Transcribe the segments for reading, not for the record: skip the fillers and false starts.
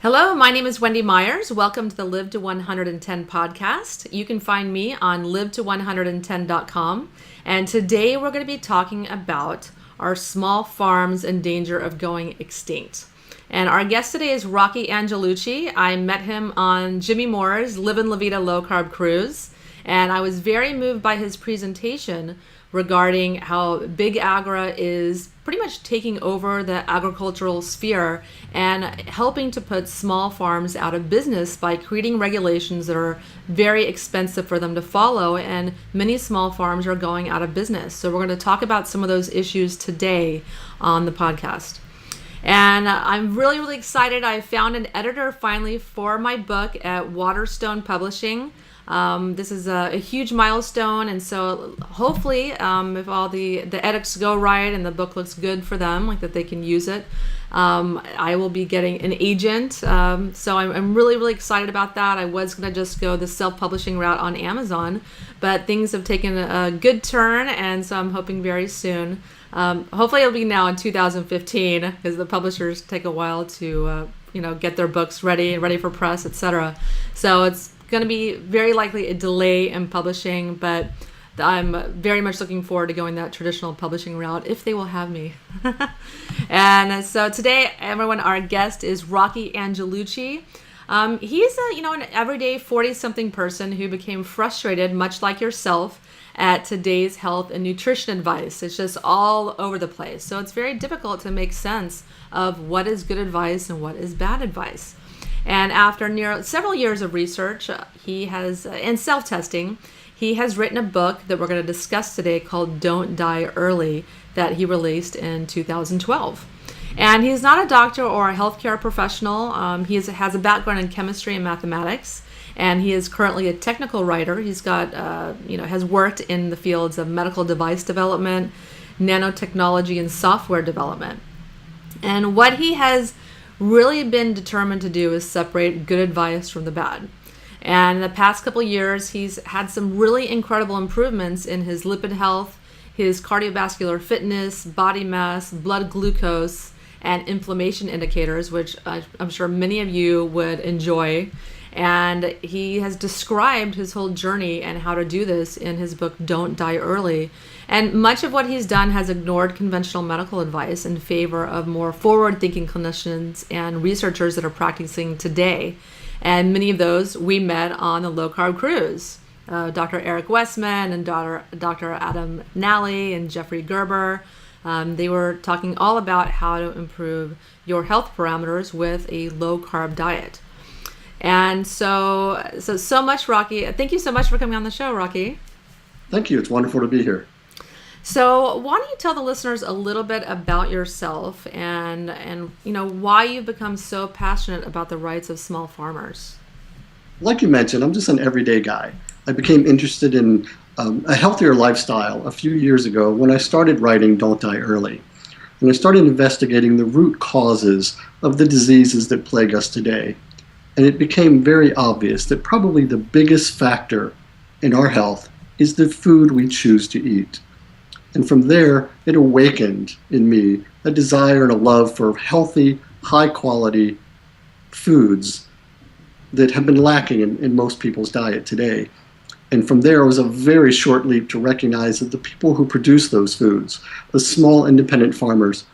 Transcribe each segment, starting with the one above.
Hello, my name is Wendy Myers. Welcome to the Live to 110 podcast. You can find me on live to110.com. And today we're going to be talking about our small farms in danger of going extinct. And our guest today is Rocky Angelucci. I met him on Jimmy Moore's Livin' La Vida Low Carb Cruise. And I was very moved by his presentation regarding how BigAgra is pretty much taking over the agricultural sphere and helping to put small farms out of business by creating regulations that are very expensive for them to follow, and many small farms are going out of business. So we're going to talk about some of those issues today on the podcast. And I'm really, really excited. I found an editor finally for my book at Waterstone Publishing. This is a huge milestone, and so hopefully if all the edits go right and the book looks good for them, like that they can use it, I will be getting an agent. So I'm really, really excited about that. I was going to just go the self-publishing route on Amazon, but things have taken a good turn, and so I'm hoping very soon. Hopefully it'll be now in 2015, because the publishers take a while to get their books ready for press, etc. So it's going to be very likely a delay in publishing, but I'm very much looking forward to going that traditional publishing route if they will have me. And so today, everyone, our guest is Rocky Angelucci. He's an everyday 40-something person who became frustrated, much like yourself, at today's health and nutrition advice. It's just all over the place. So it's very difficult to make sense of what is good advice and what is bad advice. And after several years of research, and self-testing, he has written a book that we're going to discuss today called Don't Die Early, that he released in 2012. And he's not a doctor or a healthcare professional. He has a background in chemistry and mathematics, and he is currently a technical writer. He's got, has worked in the fields of medical device development, nanotechnology, and software development. And what he has really been determined to do is separate good advice from the bad. And in the past couple of years, he's had some really incredible improvements in his lipid health, his cardiovascular fitness, body mass, blood glucose, and inflammation indicators, which I'm sure many of you would enjoy. And he has described his whole journey and how to do this in his book, Don't Die Early. And much of what he's done has ignored conventional medical advice in favor of more forward-thinking clinicians and researchers that are practicing today. And many of those we met on the Low Carb Cruise. Dr. Eric Westman and Dr. Adam Nally and Jeffrey Gerber. They were talking all about how to improve your health parameters with a low-carb diet. And so much, Rocky. Thank you so much for coming on the show, Rocky. Thank you. It's wonderful to be here. So why don't you tell the listeners a little bit about yourself and why you've become so passionate about the rights of small farmers? Like you mentioned, I'm just an everyday guy. I became interested in a healthier lifestyle a few years ago when I started writing Don't Die Early. And I started investigating the root causes of the diseases that plague us today. And it became very obvious that probably the biggest factor in our health is the food we choose to eat. And from there, it awakened in me a desire and a love for healthy, high-quality foods that have been lacking in most people's diet today. And from there, it was a very short leap to recognize that the people who produce those foods, the small independent farmers,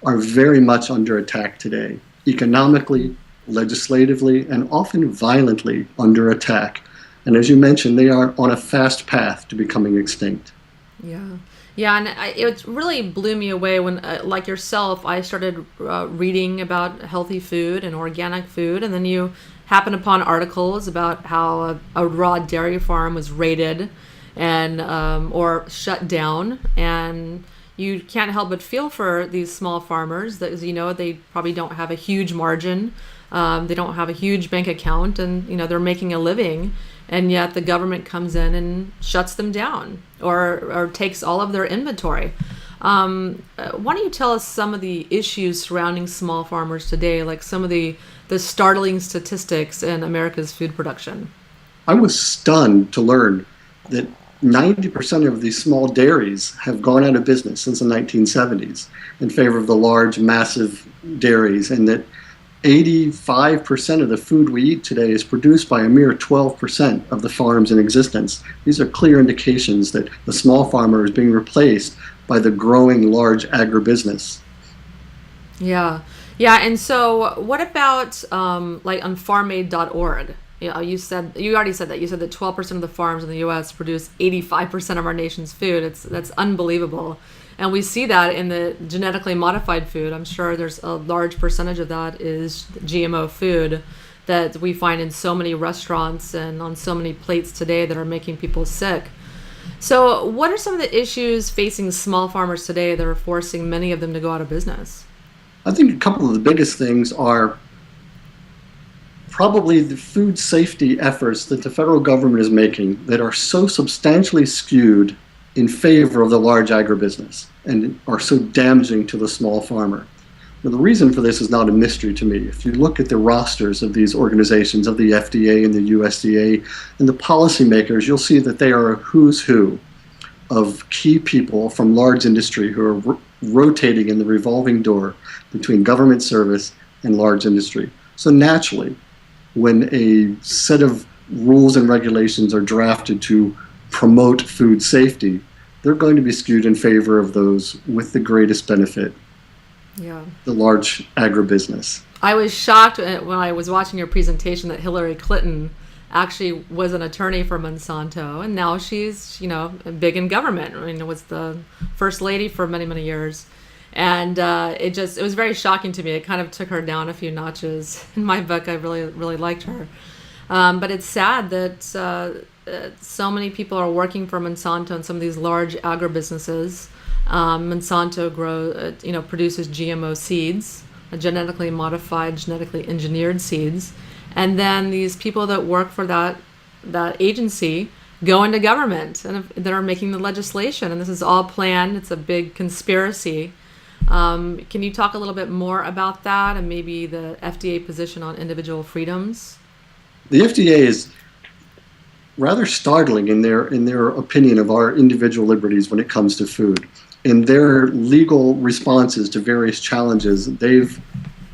are very much under attack today, economically, legislatively, and often violently under attack. And as you mentioned, they are on a fast path to becoming extinct. Yeah, and it really blew me away when, like yourself, I started reading about healthy food and organic food, and then you happen upon articles about how a raw dairy farm was raided and or shut down, and you can't help but feel for these small farmers that, they probably don't have a huge margin, they don't have a huge bank account, and they're making a living. And yet the government comes in and shuts them down or takes all of their inventory. Why don't you tell us some of the issues surrounding small farmers today, like some of the startling statistics in America's food production? I was stunned to learn that 90% of these small dairies have gone out of business since the 1970s in favor of the large, massive dairies, and that 85% of the food we eat today is produced by a mere 12% of the farms in existence. These are clear indications that the small farmer is being replaced by the growing large agribusiness. Yeah. Yeah. And so what about like on farmaid.org? You already said that. You said that 12% of the farms in the US produce 85% of our nation's food. That's unbelievable. And we see that in the genetically modified food. I'm sure there's a large percentage of that is GMO food that we find in so many restaurants and on so many plates today that are making people sick. So what are some of the issues facing small farmers today that are forcing many of them to go out of business? I think a couple of the biggest things are probably the food safety efforts that the federal government is making that are so substantially skewed in favor of the large agribusiness and are so damaging to the small farmer. Now, the reason for this is not a mystery to me. If you look at the rosters of these organizations, of the FDA and the USDA and the policymakers, you'll see that they are a who's who of key people from large industry who are rotating in the revolving door between government service and large industry. So naturally, when a set of rules and regulations are drafted to promote food safety, they're going to be skewed in favor of those with the greatest benefit, the large agribusiness. I was shocked when I was watching your presentation that Hillary Clinton actually was an attorney for Monsanto, and now she's, big in government. I mean, was the first lady for many, many years. And it was very shocking to me. It kind of took her down a few notches. In my book, I really, really liked her. But it's sad that so many people are working for Monsanto and some of these large agribusinesses. Monsanto produces GMO seeds, genetically modified, genetically engineered seeds. And then these people that work for that agency go into government and that are making the legislation. And this is all planned. It's a big conspiracy. Can you talk a little bit more about that and maybe the FDA position on individual freedoms? The FDA is rather startling in their opinion of our individual liberties when it comes to food. In their legal responses to various challenges, they've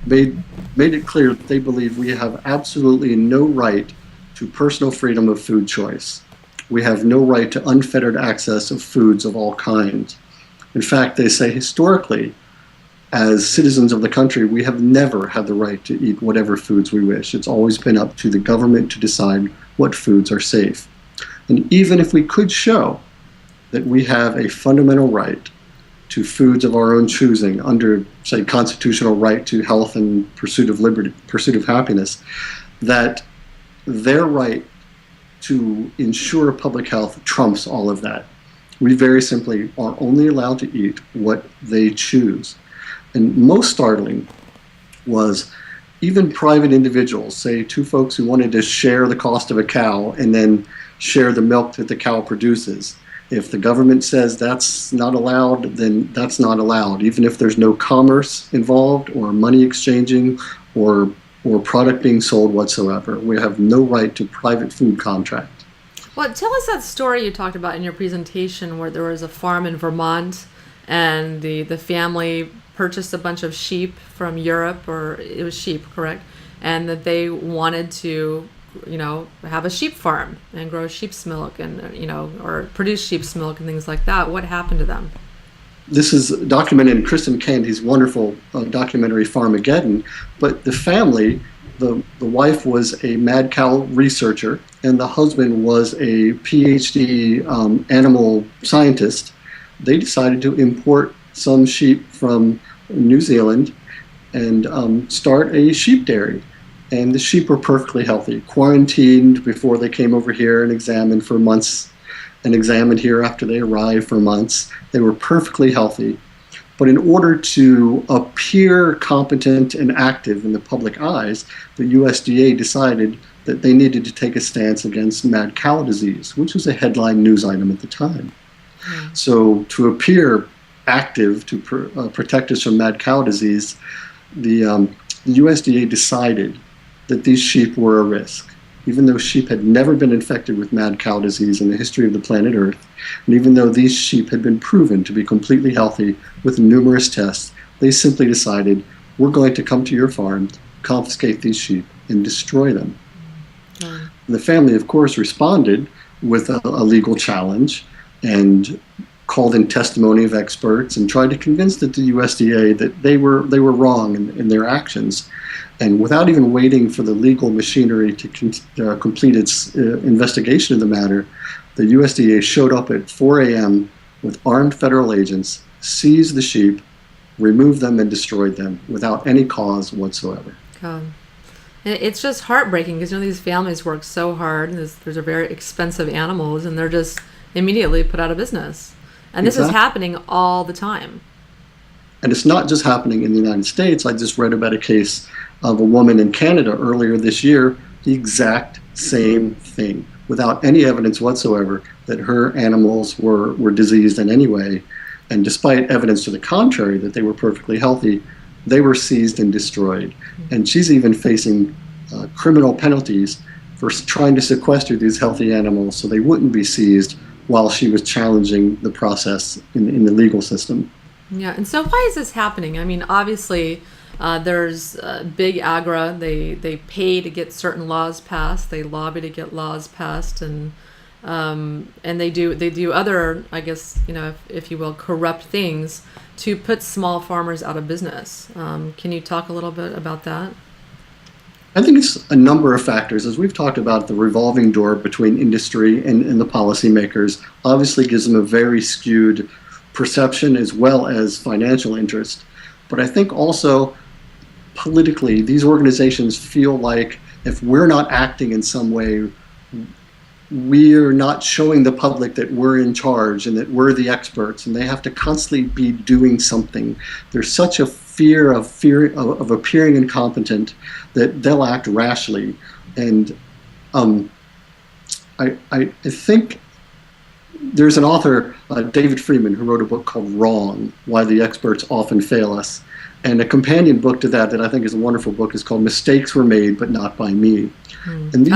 made it clear that they believe we have absolutely no right to personal freedom of food choice. We have no right to unfettered access of foods of all kinds. In fact, they say historically, as citizens of the country, we have never had the right to eat whatever foods we wish. It's always been up to the government to decide what foods are safe. And even if we could show that we have a fundamental right to foods of our own choosing under, say, constitutional right to health and pursuit of liberty, pursuit of happiness, that their right to ensure public health trumps all of that. We very simply are only allowed to eat what they choose. And most startling was even private individuals, say two folks who wanted to share the cost of a cow and then share the milk that the cow produces. If the government says that's not allowed, then that's not allowed, even if there's no commerce involved or money exchanging or product being sold whatsoever. We have no right to private food contract. Well, tell us that story you talked about in your presentation where there was a farm in Vermont and the family purchased a bunch of sheep from Europe, or it was sheep, correct? And that they wanted to, have a sheep farm and grow sheep's milk and, or produce sheep's milk and things like that. What happened to them? This is documented in Kristen Candy's wonderful documentary Farmageddon. But the family, the wife was a mad cow researcher and the husband was a PhD animal scientist. They decided to import some sheep from New Zealand and start a sheep dairy. And the sheep were perfectly healthy, quarantined before they came over here and examined for months, and examined here after they arrived for months. They were perfectly healthy. But in order to appear competent and active in the public eyes, the USDA decided that they needed to take a stance against mad cow disease, which was a headline news item at the time. Mm. So to appear active to protect us from mad cow disease, the USDA decided that these sheep were a risk, even though sheep had never been infected with mad cow disease in the history of the planet Earth, and even though these sheep had been proven to be completely healthy with numerous tests. They simply decided, we're going to come to your farm, confiscate these sheep and destroy them. Mm. And the family, of course, responded with a legal challenge and called in testimony of experts and tried to convince the USDA that they were wrong in their actions. And without even waiting for the legal machinery to complete its investigation of the matter, the USDA showed up at 4 a.m. with armed federal agents, seized the sheep, removed them, and destroyed them without any cause whatsoever. God. It's just heartbreaking because these families work so hard, and these are very expensive animals, and they're just immediately put out of business. And this is happening all the time. And it's not just happening in the United States. I just read about a case of a woman in Canada earlier this year, the exact same thing, without any evidence whatsoever that her animals were diseased in any way. And despite evidence to the contrary, that they were perfectly healthy, they were seized and destroyed. And she's even facing criminal penalties for trying to sequester these healthy animals so they wouldn't be seized while she was challenging the process in the legal system. Yeah, and so why is this happening? I mean, obviously, there's BigAgra. They pay to get certain laws passed. They lobby to get laws passed, and they do other, I guess, if you will, corrupt things to put small farmers out of business. Can you talk a little bit about that? I think it's a number of factors. As we've talked about, the revolving door between industry and the policymakers obviously gives them a very skewed perception as well as financial interest. But I think also politically, these organizations feel like if we're not acting in some way, we're not showing the public that we're in charge and that we're the experts, and they have to constantly be doing something. There's such a fear of appearing incompetent that they'll act rashly. And I think there's an author, David Freeman, who wrote a book called Wrong, Why the Experts Often Fail Us. And a companion book to that I think is a wonderful book is called Mistakes Were Made But Not by Me. And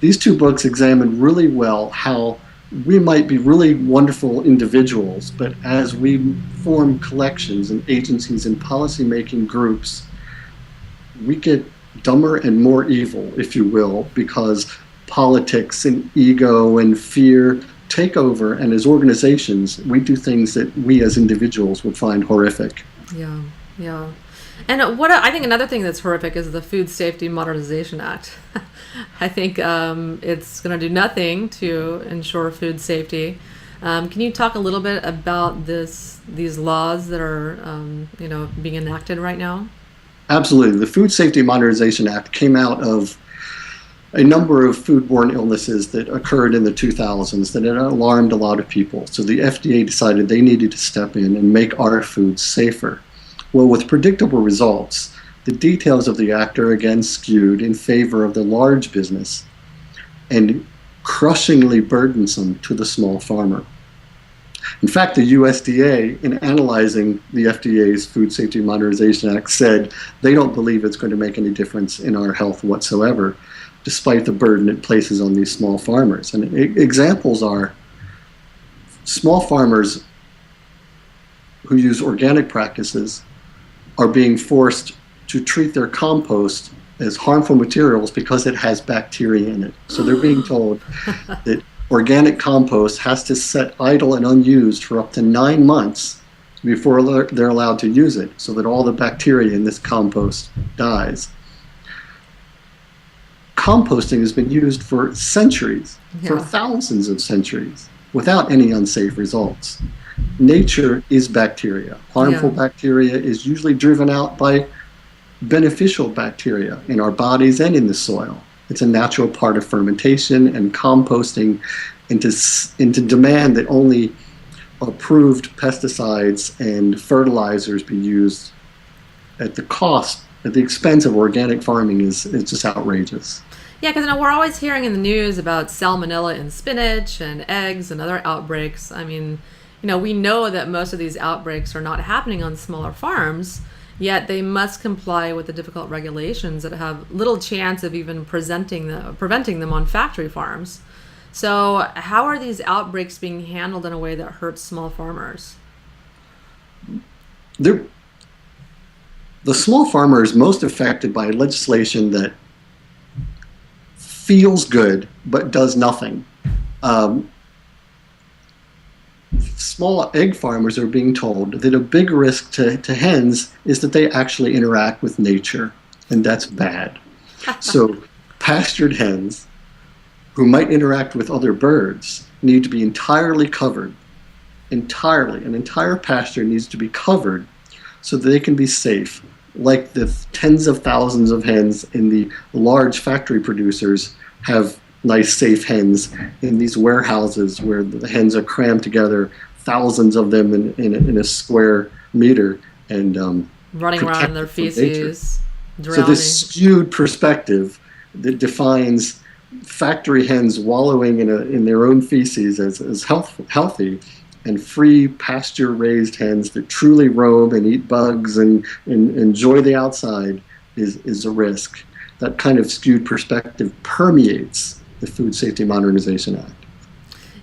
these two books examine really well how we might be really wonderful individuals, but as we form collections and agencies and policy-making groups, we get dumber and more evil, if you will, because politics and ego and fear take over, and as organizations, we do things that we as individuals would find horrific. Yeah. And what I think another thing that's horrific is the Food Safety Modernization Act. I think it's going to do nothing to ensure food safety. Can you talk a little bit about these laws that are being enacted right now? Absolutely. The Food Safety Modernization Act came out of a number of foodborne illnesses that occurred in the 2000s that had alarmed a lot of people. So the FDA decided they needed to step in and make our foods safer. Well, with predictable results, the details of the act are again skewed in favor of the large business and crushingly burdensome to the small farmer. In fact, the USDA, in analyzing the FDA's Food Safety Modernization Act, said they don't believe it's going to make any difference in our health whatsoever, despite the burden it places on these small farmers. And examples are small farmers who use organic practices are being forced to treat their compost as harmful materials because it has bacteria in it. So they're being told that organic compost has to sit idle and unused for up to 9 months before they're allowed to use it, so that all the bacteria in this compost dies. Composting has been used for centuries, for thousands of centuries, without any unsafe results. Nature is bacteria. Harmful bacteria is usually driven out by beneficial bacteria in our bodies and in the soil. It's a natural part of fermentation and composting, and to demand that only approved pesticides and fertilizers be used at the expense of organic farming is just outrageous. Yeah, because we're always hearing in the news about salmonella in spinach and eggs and other outbreaks. I mean, we know that most of these outbreaks are not happening on smaller farms, yet they must comply with the difficult regulations that have little chance of even preventing them on factory farms. So how are these outbreaks being handled in a way that hurts small farmers? The small farmer is most affected by legislation that feels good but does nothing. Um, Small egg farmers are being told that a big risk to hens is that they actually interact with nature, and that's bad. So pastured hens who might interact with other birds need to be entirely covered. Entirely. An entire pasture needs to be covered so that they can be safe, like the tens of thousands of hens in the large factory producers have nice safe hens in these warehouses where the hens are crammed together, thousands of them in a square meter, and running around in their feces, drowning. So this skewed perspective that defines factory hens wallowing in their own feces as healthy, and free pasture-raised hens that truly roam and eat bugs and enjoy the outside is a risk. That kind of skewed perspective permeates the Food Safety Modernization Act.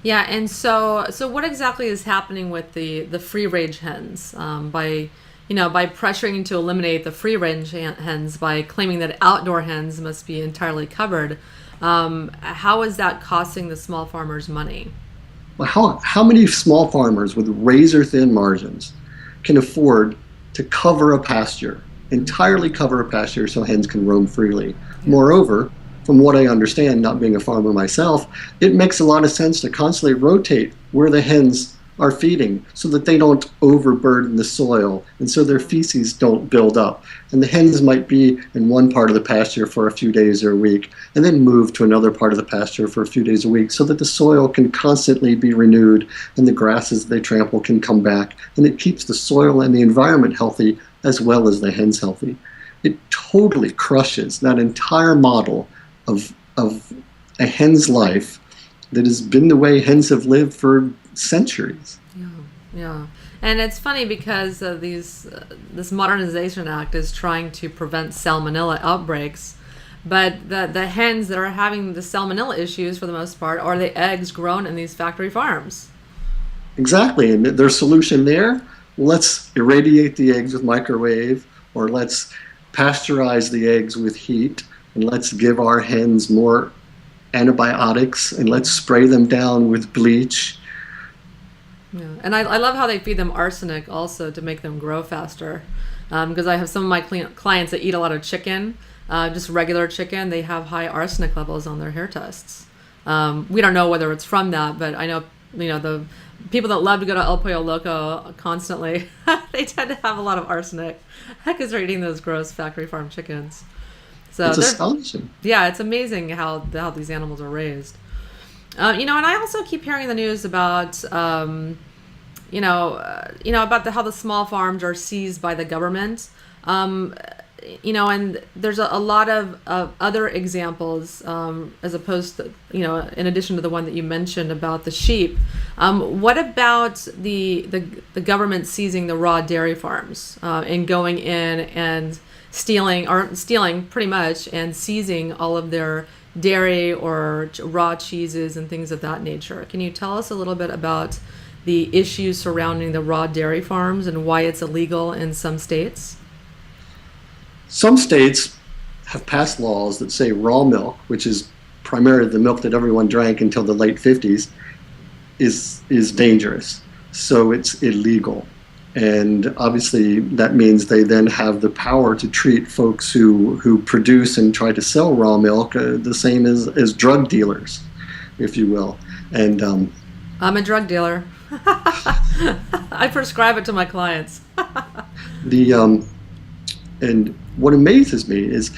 Yeah, and so what exactly is happening with the free-range hens by pressuring to eliminate the free-range hens by claiming that outdoor hens must be entirely covered? How is that costing the small farmers money? Well, how many small farmers with razor-thin margins can afford to cover a pasture, entirely cover a pasture so hens can roam freely? Moreover, from what I understand, not being a farmer myself, it makes a lot of sense to constantly rotate where the hens are feeding so that they don't overburden the soil and so their feces don't build up. And the hens might be in one part of the pasture for a few days or a week and then move to another part of the pasture for a few days a week so that the soil can constantly be renewed and the grasses they trample can come back, and it keeps the soil and the environment healthy as well as the hens healthy. It totally crushes that entire model of a hen's life that has been the way hens have lived for centuries. Yeah. And it's funny because this Modernization Act is trying to prevent salmonella outbreaks, but the hens that are having the salmonella issues for the most part are the eggs grown in these factory farms. Exactly, and their solution there, let's irradiate the eggs with microwave, or let's pasteurize the eggs with heat, and let's give our hens more antibiotics, and let's spray them down with bleach. Yeah, and I love how they feed them arsenic also to make them grow faster. Because I have some of my clients that eat a lot of chicken, just regular chicken. They have high arsenic levels on their hair tests. We don't know whether it's from that, but I know the people that love to go to El Pollo Loco constantly, they tend to have a lot of arsenic because they're eating those gross factory farm chickens. So it's astonishing. Yeah, it's amazing how these animals are raised. And I also keep hearing the news about, about how the small farms are seized by the government. And there's a lot of other examples as opposed to, in addition to the one that you mentioned about the sheep. What about the government seizing the raw dairy farms and going in and stealing pretty much and seizing all of their dairy or raw cheeses and things of that nature? Can you tell us a little bit about the issues surrounding the raw dairy farms and why it's illegal in some states? Some states have passed laws that say raw milk, which is primarily the milk that everyone drank until the late 50s, is dangerous. So it's illegal. And obviously that means they then have the power to treat folks who produce and try to sell raw milk the same as drug dealers, if you will. And I'm a drug dealer. I prescribe it to my clients. And what amazes me is,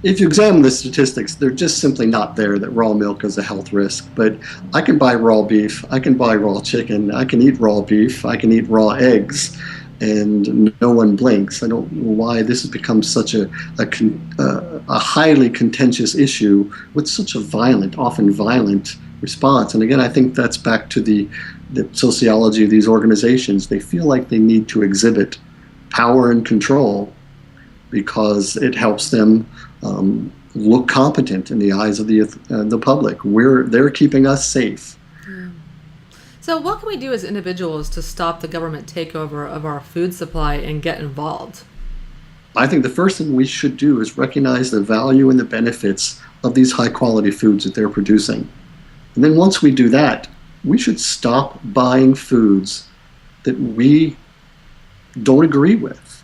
if you examine the statistics, they're just simply not there that raw milk is a health risk. But I can buy raw beef, I can buy raw chicken, I can eat raw beef, I can eat raw eggs, and no one blinks. I don't know why this has become such a highly contentious issue with such a often violent response. And again, I think that's back to the sociology of these organizations. They feel like they need to exhibit power and control because it helps them look competent in the eyes of the public. They're keeping us safe. So what can we do as individuals to stop the government takeover of our food supply and get involved? I think the first thing we should do is recognize the value and the benefits of these high quality foods that they're producing. And then once we do that, we should stop buying foods that we don't agree with.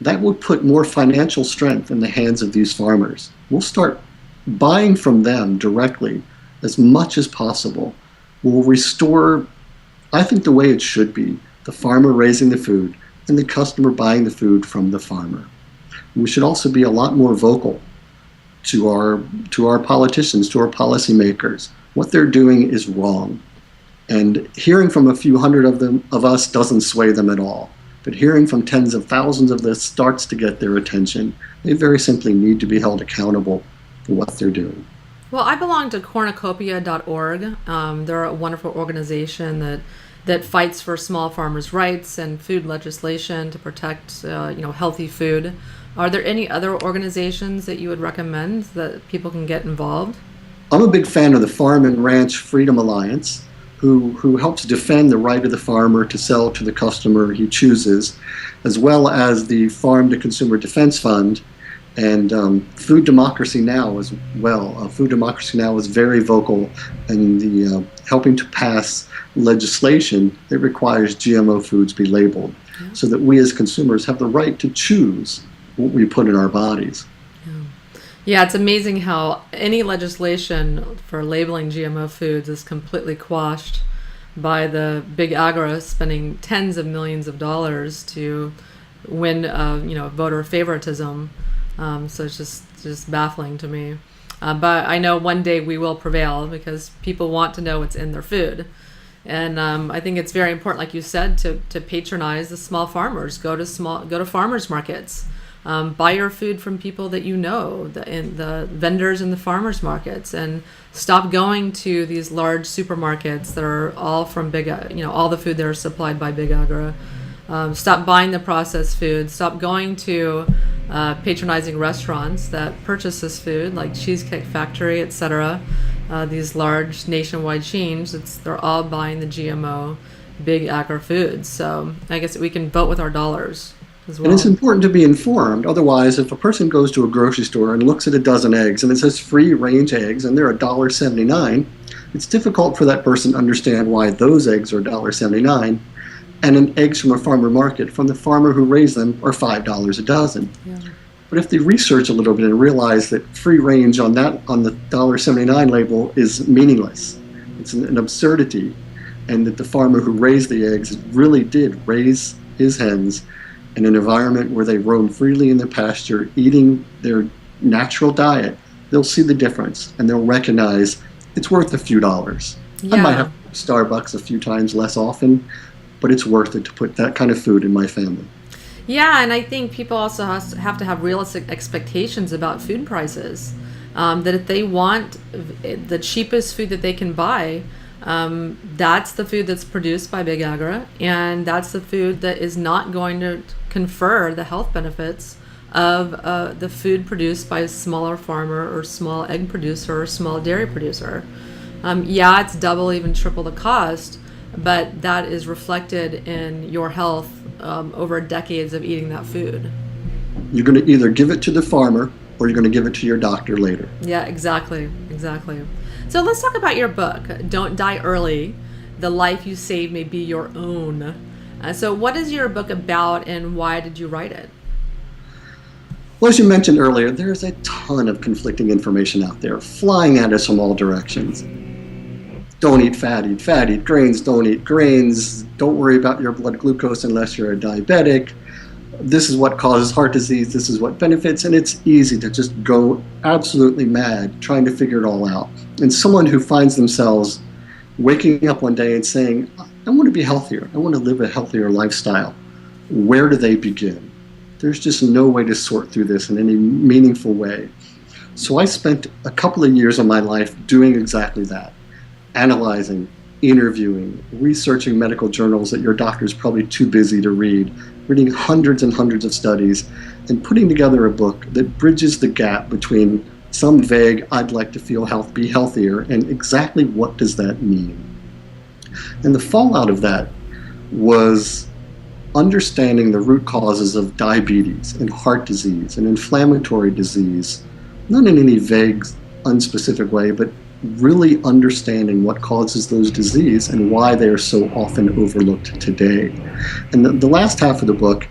That would put more financial strength in the hands of these farmers. We'll start buying from them directly as much as possible. We'll restore, I think, the way it should be, the farmer raising the food and the customer buying the food from the farmer. We should also be a lot more vocal to our politicians, to our policymakers. What they're doing is wrong. And hearing from a few hundred of us doesn't sway them at all. But hearing from tens of thousands of this starts to get their attention. They very simply need to be held accountable for what they're doing. Well, I belong to cornucopia.org. They're a wonderful organization that fights for small farmers' rights and food legislation to protect healthy food. Are there any other organizations that you would recommend that people can get involved? I'm a big fan of the Farm and Ranch Freedom Alliance, who helps defend the right of the farmer to sell to the customer he chooses, as well as the Farm to Consumer Defense Fund and Food Democracy Now as well. Food Democracy Now is very vocal in the helping to pass legislation that requires GMO foods be labeled, so that we as consumers have the right to choose what we put in our bodies. Yeah, it's amazing how any legislation for labeling GMO foods is completely quashed by the BigAgra spending tens of millions of dollars to win, voter favoritism. So it's just baffling to me. But I know one day we will prevail because people want to know what's in their food. And I think it's very important, like you said, to patronize the small farmers. Go to farmers markets. Buy your food from people that you know, the vendors in the farmers markets, and stop going to these large supermarkets that are all from all the food that are supplied by BigAgra. Stop buying the processed food. Stop going to patronizing restaurants that purchase this food, like Cheesecake Factory, etc. These large nationwide chains, they're all buying the GMO BigAgra foods. So I guess we can vote with our dollars. Well. And it's important to be informed. Otherwise, if a person goes to a grocery store and looks at a dozen eggs and it says free range eggs and they're $1.79, it's difficult for that person to understand why those eggs are $1.79 and eggs from a farmer market from the farmer who raised them are $5 a dozen. Yeah. But if they research a little bit and realize that free range on the $1.79 label is meaningless, it's an absurdity, and that the farmer who raised the eggs really did raise his hens in an environment where they roam freely in the pasture, eating their natural diet, they'll see the difference and they'll recognize it's worth a few dollars. Yeah. I might have Starbucks a few times less often, but it's worth it to put that kind of food in my family. Yeah, and I think people also have to have realistic expectations about food prices. That if they want the cheapest food that they can buy, that's the food that's produced by BigAgra, and that's the food that is not going to confer the health benefits of the food produced by a smaller farmer or small egg producer or small dairy producer. It's double, even triple the cost, but that is reflected in your health over decades of eating that food. You're going to either give it to the farmer or you're going to give it to your doctor later. Yeah, exactly. So let's talk about your book, Don't Die Early, The Life You Save May Be Your Own. So what is your book about and why did you write it? Well, as you mentioned earlier, there's a ton of conflicting information out there flying at us from all directions. Don't eat fat, eat grains, don't eat grains, don't worry about your blood glucose unless you're a diabetic. This is what causes heart disease, this is what benefits, and it's easy to just go absolutely mad trying to figure it all out. And someone who finds themselves waking up one day and saying, I want to be healthier, I want to live a healthier lifestyle, where do they begin? There's just no way to sort through this in any meaningful way. So I spent a couple of years of my life doing exactly that, analyzing, interviewing, researching medical journals that your doctor's probably too busy to read, reading hundreds and hundreds of studies, and putting together a book that bridges the gap between some vague, I'd like to be healthier, and exactly what does that mean. And the fallout of that was understanding the root causes of diabetes and heart disease and inflammatory disease, not in any vague, unspecific way, but really understanding what causes those diseases and why they are so often overlooked today. And the last half of the book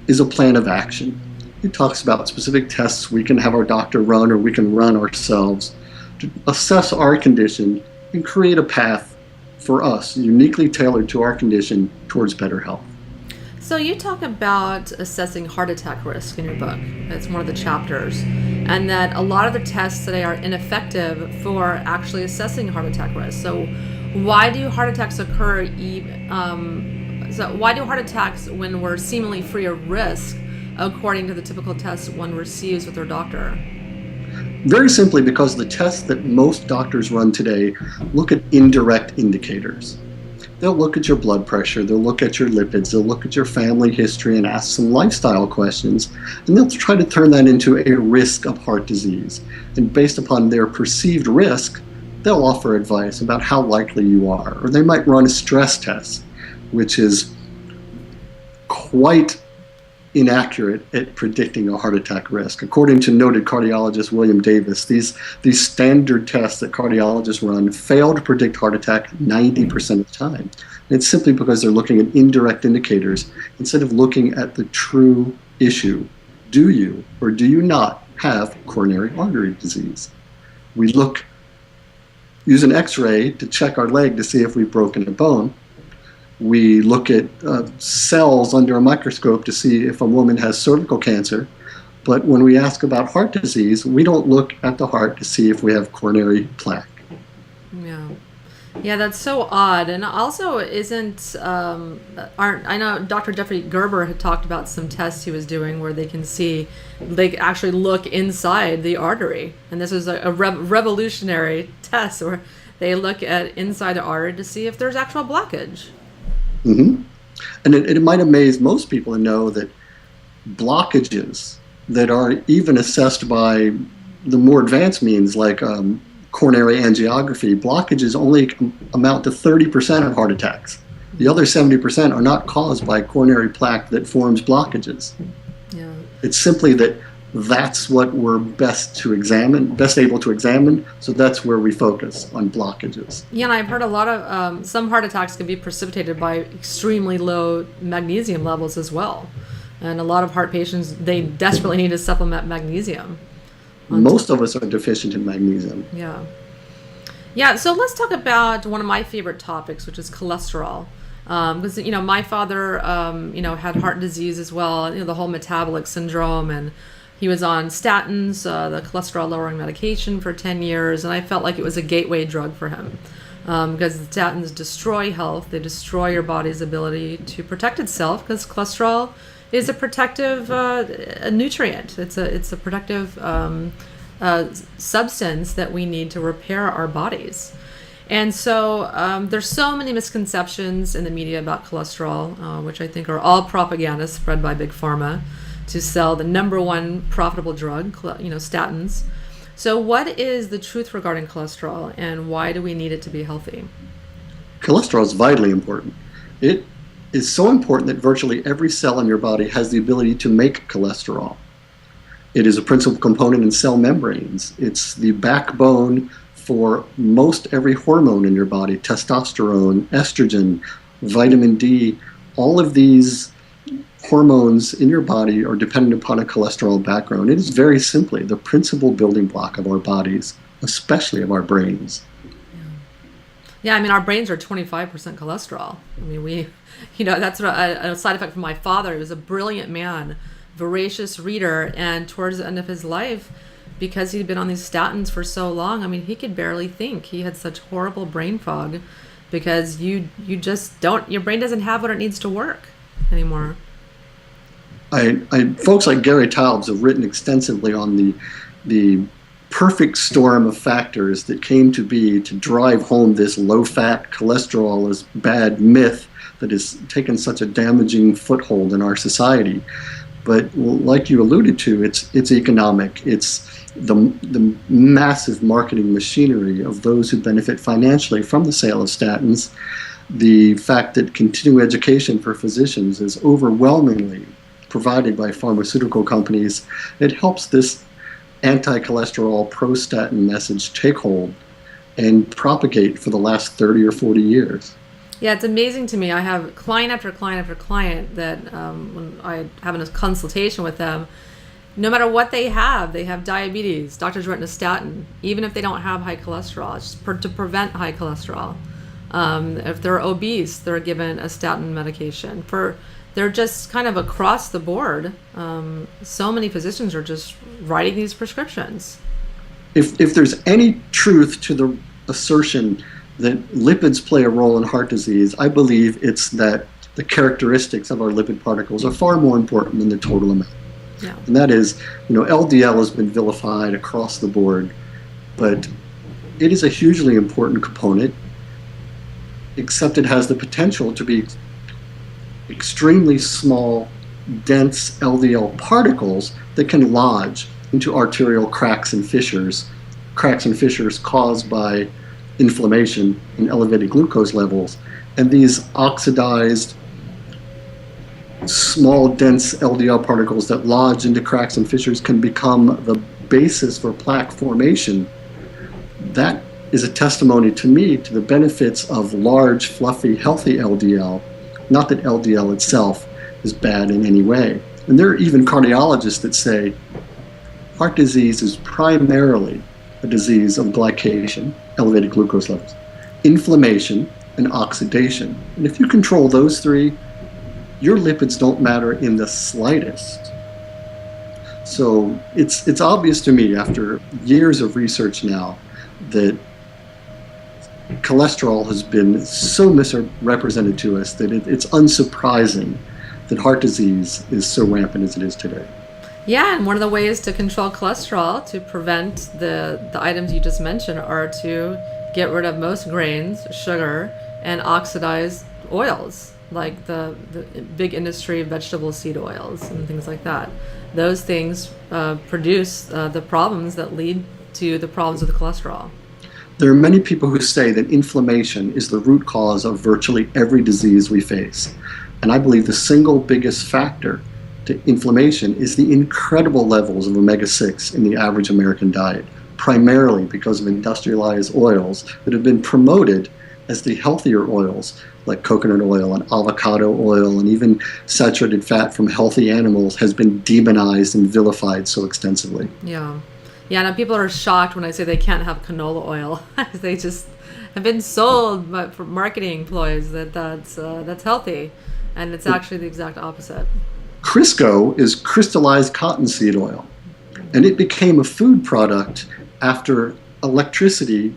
is a plan of action. It talks about specific tests we can have our doctor run or we can run ourselves to assess our condition and create a path for us, uniquely tailored to our condition, towards better health. So you talk about assessing heart attack risk in your book. It's one of the chapters. And that a lot of the tests today are ineffective for actually assessing heart attack risk. So why do heart attacks occur why do heart attacks when we're seemingly free of risk according to the typical tests one receives with their doctor? Very simply because the tests that most doctors run today look at indirect indicators. They'll look at your blood pressure, they'll look at your lipids, they'll look at your family history and ask some lifestyle questions, and they'll try to turn that into a risk of heart disease. And based upon their perceived risk, they'll offer advice about how likely you are. Or they might run a stress test, which is quite inaccurate at predicting a heart attack risk. According to noted cardiologist William Davis, these standard tests that cardiologists run fail to predict heart attack 90% of the time. And it's simply because they're looking at indirect indicators instead of looking at the true issue. Do you or do you not have coronary artery disease? We use an x-ray to check our leg to see if we've broken a bone. We look at cells under a microscope to see if a woman has cervical cancer. But when we ask about heart disease, we don't look at the heart to see if we have coronary plaque. Yeah, that's so odd. And also I know Dr. Jeffrey Gerber had talked about some tests he was doing where they actually look inside the artery. And this is a revolutionary test where they look at inside the artery to see if there's actual blockage. Mm-hmm. And it might amaze most people to know that blockages that are even assessed by the more advanced means like coronary angiography, blockages only amount to 30% of heart attacks. The other 70% are not caused by coronary plaque that forms blockages. Yeah. It's simply that's what we're best able to examine, so that's where we focus on blockages. Yeah, and I've heard a lot of some heart attacks can be precipitated by extremely low magnesium levels as well. And a lot of heart patients, they desperately need to supplement magnesium. Most of us are deficient in magnesium. Yeah. Yeah, so let's talk about one of my favorite topics, which is cholesterol. Because, my father, had heart disease as well, the whole metabolic syndrome, and he was on statins, the cholesterol-lowering medication for 10 years, and I felt like it was a gateway drug for him. Because the statins destroy health, they destroy your body's ability to protect itself, because cholesterol is a protective nutrient. It's a protective substance that we need to repair our bodies. And so there's so many misconceptions in the media about cholesterol, which I think are all propaganda spread by Big Pharma to sell the number one profitable drug, statins. So what is the truth regarding cholesterol, and why do we need it to be healthy? Cholesterol is vitally important. It is so important that virtually every cell in your body has the ability to make cholesterol. It is a principal component in cell membranes. It's the backbone for most every hormone in your body: testosterone, estrogen, vitamin D. All of these hormones in your body are dependent upon a cholesterol background. It is very simply the principal building block of our bodies, especially of our brains. Yeah, our brains are 25% cholesterol. That's a side effect from my father. He was a brilliant man, voracious reader, and towards the end of his life, because he'd been on these statins for so long, he could barely think. He had such horrible brain fog because your brain doesn't have what it needs to work anymore. Folks like Gary Taubes have written extensively on the perfect storm of factors that came to be to drive home this low-fat cholesterol is bad myth that has taken such a damaging foothold in our society. But like you alluded to, it's economic. It's the massive marketing machinery of those who benefit financially from the sale of statins. the fact that continuing education for physicians is overwhelmingly provided by pharmaceutical companies, it helps this anti-cholesterol, pro-statin message take hold and propagate for the last 30 or 40 years. Yeah, it's amazing to me. I have client after client after client that when I have a consultation with them, no matter what they have diabetes, doctor's written a statin, even if they don't have high cholesterol, it's just to prevent high cholesterol. If they're obese, they're given a statin medication. They're just kind of across the board. So many physicians are just writing these prescriptions. If there's any truth to the assertion that lipids play a role in heart disease, I believe it's that the characteristics of our lipid particles are far more important than the total amount. Yeah. And that is, LDL has been vilified across the board, but it is a hugely important component, except it has the potential to be extremely small, dense LDL particles that can lodge into arterial cracks and fissures caused by inflammation and elevated glucose levels. And these oxidized, small, dense LDL particles that lodge into cracks and fissures can become the basis for plaque formation. That is a testimony to me to the benefits of large, fluffy, healthy LDL, not that LDL itself is bad in any way. And there are even cardiologists that say heart disease is primarily a disease of glycation, elevated glucose levels, inflammation, and oxidation. And if you control those three, your lipids don't matter in the slightest. So it's obvious to me after years of research now that cholesterol has been so misrepresented to us that it's unsurprising that heart disease is so rampant as it is today. Yeah, and one of the ways to control cholesterol, to prevent the items you just mentioned, are to get rid of most grains, sugar, and oxidized oils, like the big industry of vegetable seed oils and things like that. Those things produce the problems that lead to the problems with the cholesterol. There are many people who say that inflammation is the root cause of virtually every disease we face. And I believe the single biggest factor to inflammation is the incredible levels of omega-6 in the average American diet, primarily because of industrialized oils that have been promoted as the healthier oils, like coconut oil and avocado oil, and even saturated fat from healthy animals has been demonized and vilified so extensively. Yeah. Yeah, now people are shocked when I say they can't have canola oil. They just have been sold for marketing ploys that's healthy, and it's actually the exact opposite. Crisco is crystallized cottonseed oil, and it became a food product after electricity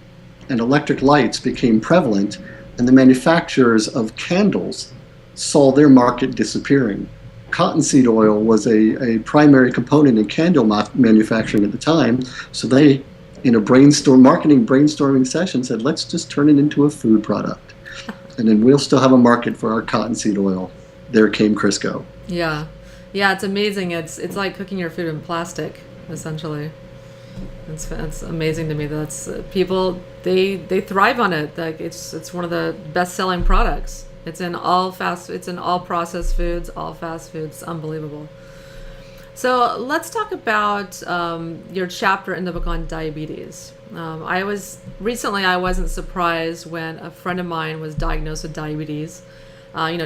and electric lights became prevalent, and the manufacturers of candles saw their market disappearing. Cottonseed oil was a primary component in candle manufacturing at the time, so they, in a marketing brainstorming session, said, let's just turn it into a food product, and then we'll still have a market for our cottonseed oil. There came Crisco. Yeah, it's amazing. It's like cooking your food in plastic, essentially. It's amazing to me. That's people they thrive on it. Like it's one of the best-selling products. It's in all processed foods, all fast foods. It's unbelievable. So let's talk about your chapter in the book on diabetes. I wasn't surprised when a friend of mine was diagnosed with diabetes.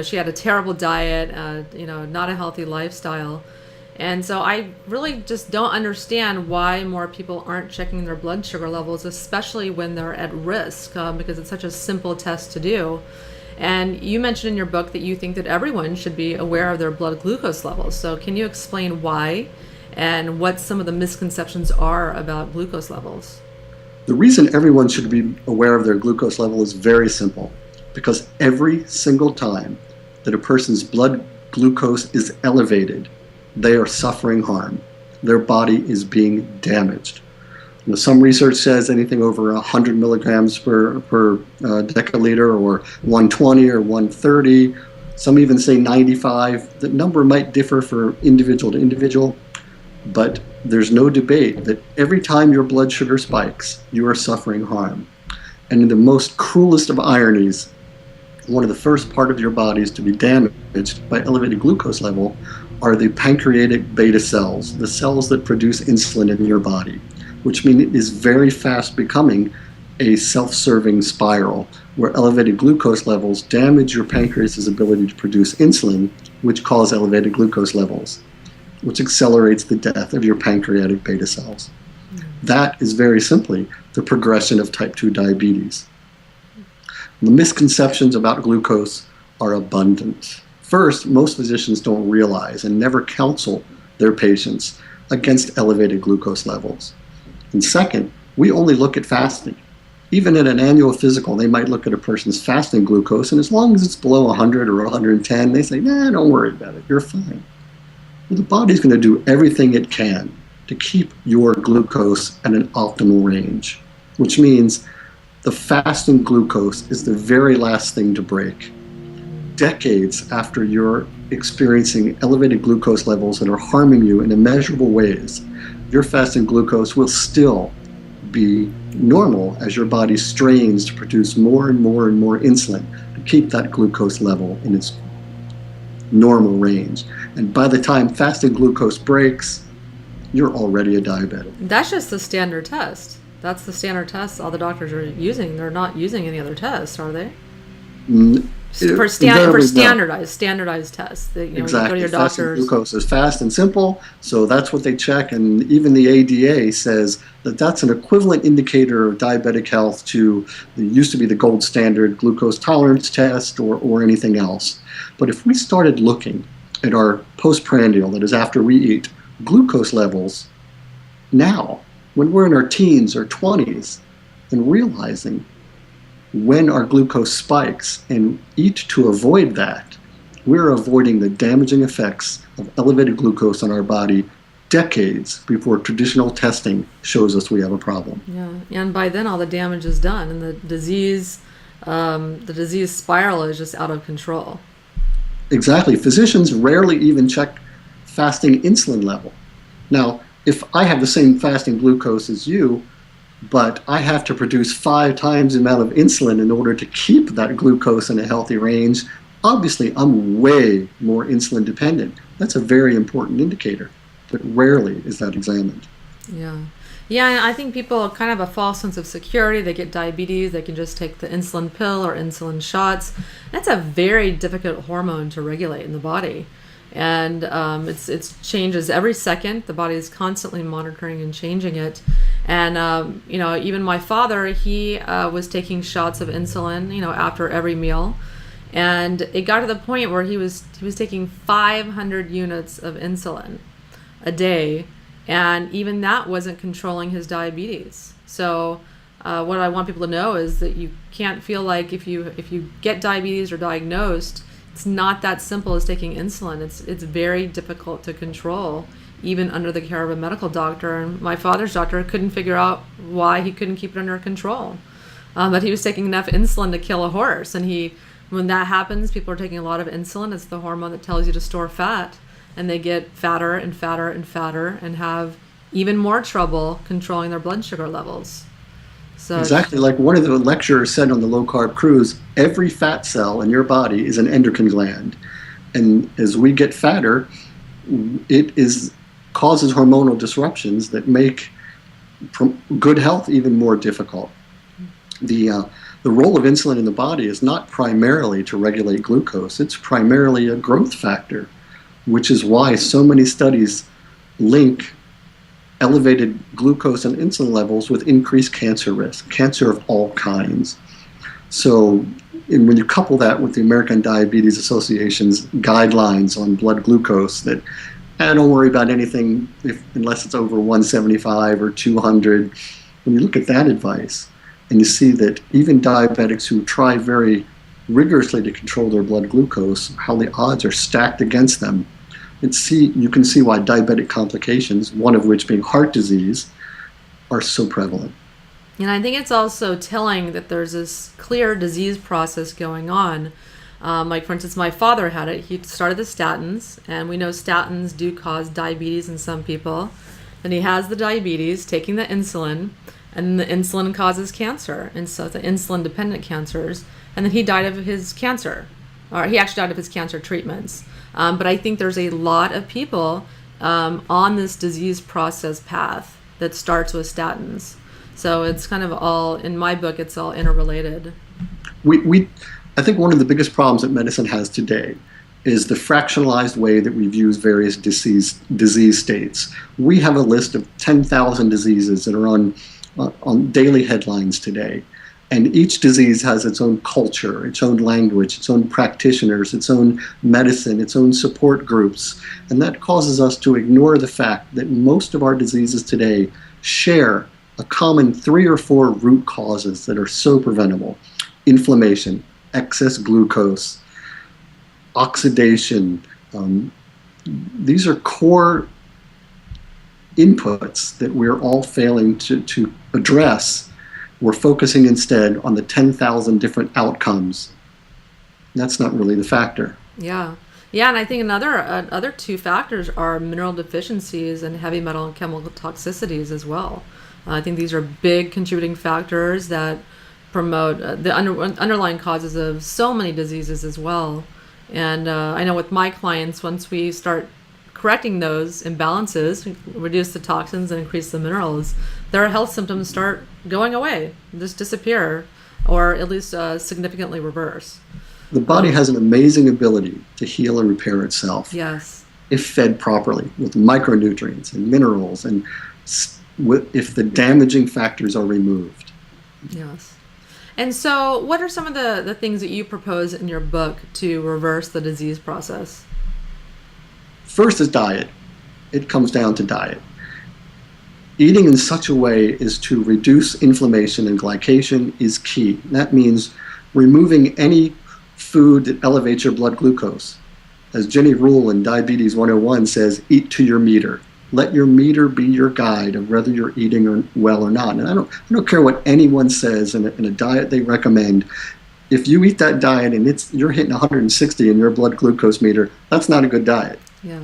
She had a terrible diet, not a healthy lifestyle. And so I really just don't understand why more people aren't checking their blood sugar levels, especially when they're at risk, because it's such a simple test to do. And you mentioned in your book that you think that everyone should be aware of their blood glucose levels. So can you explain why and what some of the misconceptions are about glucose levels? The reason everyone should be aware of their glucose level is very simple, because every single time that a person's blood glucose is elevated, they are suffering harm. Their body is being damaged. Some research says anything over 100 milligrams per deciliter, or 120 or 130. Some even say 95. The number might differ for individual to individual, but there's no debate that every time your blood sugar spikes, you are suffering harm. And in the most cruelest of ironies, one of the first part of your bodies to be damaged by elevated glucose level are the pancreatic beta cells, the cells that produce insulin in your body, which means it is very fast becoming a self-serving spiral where elevated glucose levels damage your pancreas's ability to produce insulin, which cause elevated glucose levels, which accelerates the death of your pancreatic beta cells. That is very simply the progression of type 2 diabetes. The misconceptions about glucose are abundant. First, most physicians don't realize and never counsel their patients against elevated glucose levels. And second, we only look at fasting. Even at an annual physical, they might look at a person's fasting glucose, and as long as it's below 100 or 110, they say, nah, don't worry about it, you're fine. Well, the body's going to do everything it can to keep your glucose at an optimal range, which means the fasting glucose is the very last thing to break. Decades after you're experiencing elevated glucose levels that are harming you in immeasurable ways, your fasting glucose will still be normal as your body strains to produce more and more and more insulin to keep that glucose level in its normal range. And by the time fasting glucose breaks, you're already a diabetic. That's just the standard test. That's the standard test all the doctors are using. They're not using any other tests, are they? For standardized tests. That, exactly. You go to your doctor's. Fasting glucose is fast and simple, so that's what they check. And even the ADA says that that's an equivalent indicator of diabetic health to it used to be the gold standard glucose tolerance test or anything else. But if we started looking at our postprandial, that is after we eat, glucose levels now, when we're in our teens or 20s, and realizing when our glucose spikes and eat to avoid that, we're avoiding the damaging effects of elevated glucose on our body decades before traditional testing shows us we have a problem. Yeah, and by then all the damage is done, and the disease spiral is just out of control. Exactly. Physicians rarely even check fasting insulin level. Now, if I have the same fasting glucose as you, but I have to produce 5 times the amount of insulin in order to keep that glucose in a healthy range, obviously I'm way more insulin dependent. That's a very important indicator, but rarely is that examined. Yeah. Yeah, and I think people kind of have a false sense of security. They get diabetes, they can just take the insulin pill or insulin shots. That's a very difficult hormone to regulate in the body. And it changes every second. The body is constantly monitoring and changing it. And, even my father, he was taking shots of insulin, after every meal. And it got to the point where he was taking 500 units of insulin a day. And even that wasn't controlling his diabetes. So what I want people to know is that you can't feel like if you get diabetes or diagnosed, it's not that simple as taking insulin. It's very difficult to control, even under the care of a medical doctor. And my father's doctor couldn't figure out why he couldn't keep it under control. But he was taking enough insulin to kill a horse. And when that happens, people are taking a lot of insulin. It's the hormone that tells you to store fat. And they get fatter and fatter and fatter and have even more trouble controlling their blood sugar levels. So exactly, like one of the lecturers said on the low-carb cruise, every fat cell in your body is an endocrine gland. And as we get fatter, it causes hormonal disruptions that make good health even more difficult. The role of insulin in the body is not primarily to regulate glucose. It's primarily a growth factor, which is why so many studies link elevated glucose and insulin levels with increased cancer risk, cancer of all kinds. So when you couple that with the American Diabetes Association's guidelines on blood glucose that don't worry about anything unless it's over 175 or 200, when you look at that advice and you see that even diabetics who try very rigorously to control their blood glucose, how the odds are stacked against them, you can see why diabetic complications, one of which being heart disease, are so prevalent. And I think it's also telling that there's this clear disease process going on. Like, for instance, my father had it. He started the statins, and we know statins do cause diabetes in some people. Then he has the diabetes, taking the insulin, And the insulin causes cancer, and so the insulin-dependent cancers. And then he died of his cancer, or he actually died of his cancer treatments. But I think there's a lot of people on this disease process path that starts with statins. So it's kind of all, in my book, it's all interrelated. I think one of the biggest problems that medicine has today is the fractionalized way that we view various disease states. We have a list of 10,000 diseases that are on daily headlines today. And each disease has its own culture, its own language, its own practitioners, its own medicine, its own support groups. And that causes us to ignore the fact that most of our diseases today share a common 3 or 4 root causes that are so preventable. Inflammation, excess glucose, oxidation. These are core inputs that we're all failing to address. We're focusing instead on the 10,000 different outcomes. That's not really the factor. Yeah. Yeah, and I think other 2 factors are mineral deficiencies and heavy metal and chemical toxicities as well. I think these are big contributing factors that promote the underlying causes of so many diseases as well. And I know with my clients, once we start correcting those imbalances, reduce the toxins and increase the minerals, their health symptoms start going away, just disappear, or at least significantly reverse. The body has an amazing ability to heal and repair itself. Yes. If fed properly with micronutrients and minerals, and if the damaging factors are removed. Yes. And so what are some of the things that you propose in your book to reverse the disease process? First is diet. It comes down to diet. Eating in such a way as to reduce inflammation and glycation is key. That means removing any food that elevates your blood glucose. As Jenny Rule in Diabetes 101 says, eat to your meter. Let your meter be your guide of whether you're eating well or not. And I don't care what anyone says in a diet they recommend. If you eat that diet and you're hitting 160 in your blood glucose meter, that's not a good diet. Yeah.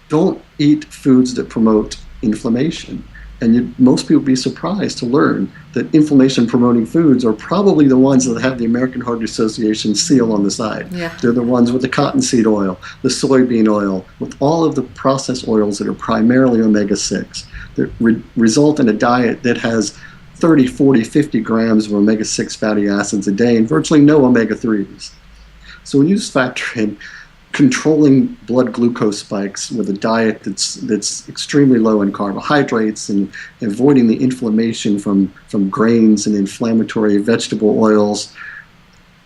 Don't eat foods that promote inflammation. And most people would be surprised to learn that inflammation-promoting foods are probably the ones that have the American Heart Association seal on the side. Yeah. They're the ones with the cottonseed oil, the soybean oil, with all of the processed oils that are primarily omega-6 that result in a diet that has 30, 40, 50 grams of omega-6 fatty acids a day and virtually no omega-3s. So when you just factor in controlling blood glucose spikes with a diet that's extremely low in carbohydrates and avoiding the inflammation from grains and inflammatory vegetable oils,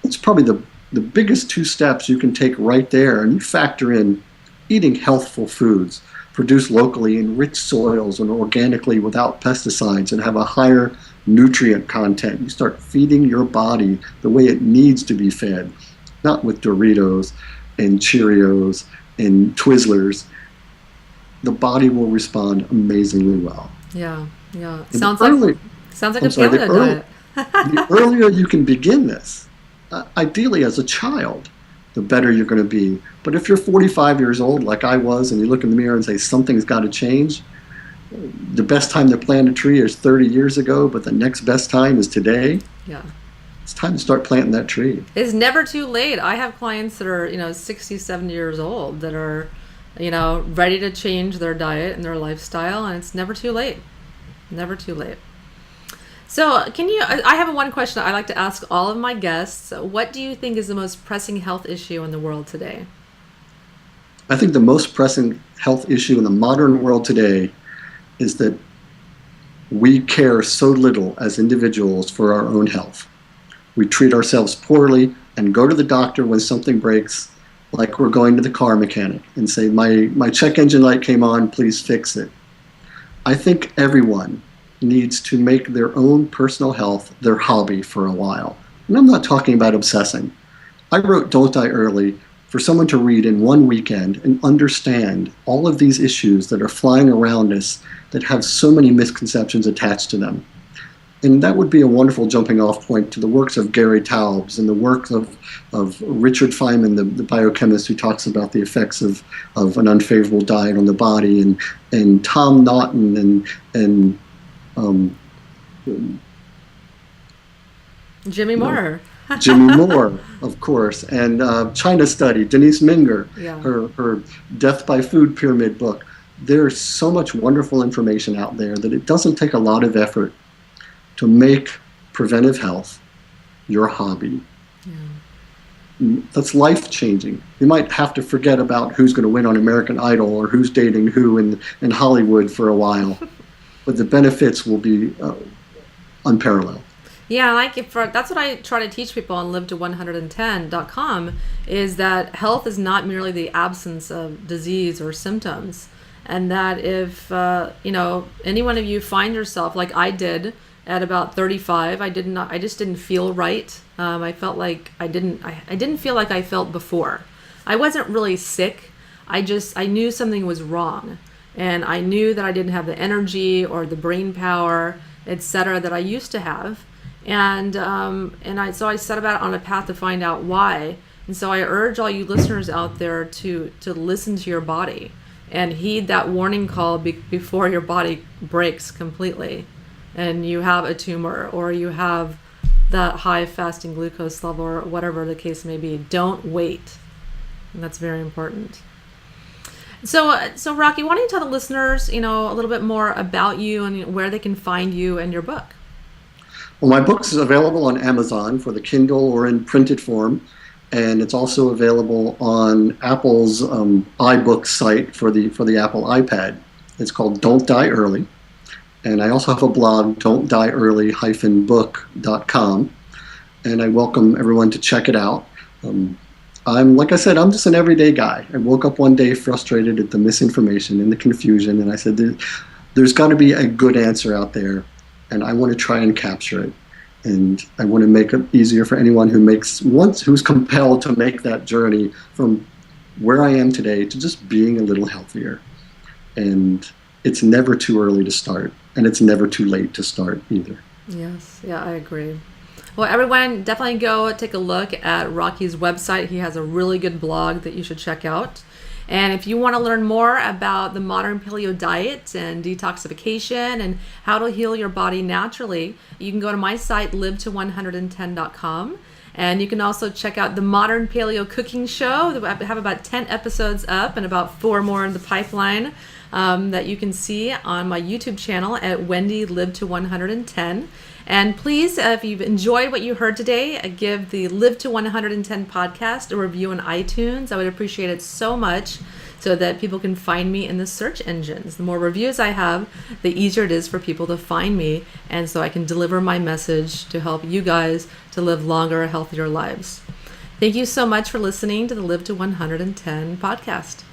it's probably the biggest 2 steps you can take right there. And you factor in eating healthful foods produced locally in rich soils and organically without pesticides and have a higher nutrient content. You start feeding your body the way it needs to be fed, not with Doritos and Cheerios and Twizzlers. The body will respond amazingly well. Yeah, yeah. Sounds like a paleo diet. The earlier you can begin this, ideally as a child, the better you're going to be. But if you're 45 years old, like I was, and you look in the mirror and say something's got to change, the best time to plant a tree is 30 years ago, but the next best time is today. Yeah. It's time to start planting that tree. It's never too late. I have clients that are, 60, 70 years old that are, ready to change their diet and their lifestyle, and it's never too late. Never too late. So I have one question I like to ask all of my guests. What do you think is the most pressing health issue in the world today? I think the most pressing health issue in the modern world today is that we care so little as individuals for our own health. We treat ourselves poorly and go to the doctor when something breaks, like we're going to the car mechanic and say, my check engine light came on, please fix it. I think everyone needs to make their own personal health their hobby for a while. And I'm not talking about obsessing. I wrote Don't Die Early for someone to read in one weekend and understand all of these issues that are flying around us that have so many misconceptions attached to them. And that would be a wonderful jumping off point to the works of Gary Taubes and the work of Richard Feynman, the biochemist who talks about the effects of an unfavorable diet on the body, and Tom Naughton and Jimmy No, Moore. Jimmy Moore, of course, and China Study, Denise Minger, Yeah. her Death by Food Pyramid book. There's so much wonderful information out there that it doesn't take a lot of effort to make preventive health your hobby. That's life changing. You might have to forget about who's going to win on American Idol or who's dating who in Hollywood for a while, but the benefits will be unparalleled. Yeah, that's what I try to teach people on live110.com is that health is not merely the absence of disease or symptoms. And that if, any one of you find yourself like I did at about 35, I just didn't feel right. I felt like I didn't feel like I felt before. I wasn't really sick. I knew something was wrong. And I knew that I didn't have the energy or the brain power, etc., that I used to have. So I set about on a path to find out why. And so I urge all you listeners out there to listen to your body and heed that warning call before your body breaks completely and you have a tumor or you have that high fasting glucose level or whatever the case may be. Don't wait. And that's very important. So Rocky, why don't you tell the listeners, a little bit more about you and where they can find you and your book? Well, my book is available on Amazon for the Kindle or in printed form, and it's also available on Apple's iBook site for the Apple iPad. It's called Don't Die Early, and I also have a blog, don'tdieearly-book.com, and I welcome everyone to check it out. Like I said, I'm just an everyday guy. I woke up one day frustrated at the misinformation and the confusion, and I said, there's got to be a good answer out there, and I want to try and capture it. And I want to make it easier for anyone who's compelled to make that journey from where I am today to just being a little healthier. And it's never too early to start, and it's never too late to start either. Yes, yeah, I agree. Well, everyone, definitely go take a look at Rocky's website. He has a really good blog that you should check out. And if you want to learn more about the modern paleo diet and detoxification and how to heal your body naturally, you can go to my site, live110.com. And you can also check out the Modern Paleo Cooking Show. I have about 10 episodes up and about 4 more in the pipeline that you can see on my YouTube channel at Wendy Live to 110. And please, if you've enjoyed what you heard today, give the Live to 110 podcast a review on iTunes. I would appreciate it so much so that people can find me in the search engines. The more reviews I have, the easier it is for people to find me, and so I can deliver my message to help you guys to live longer, healthier lives. Thank you so much for listening to the Live to 110 podcast.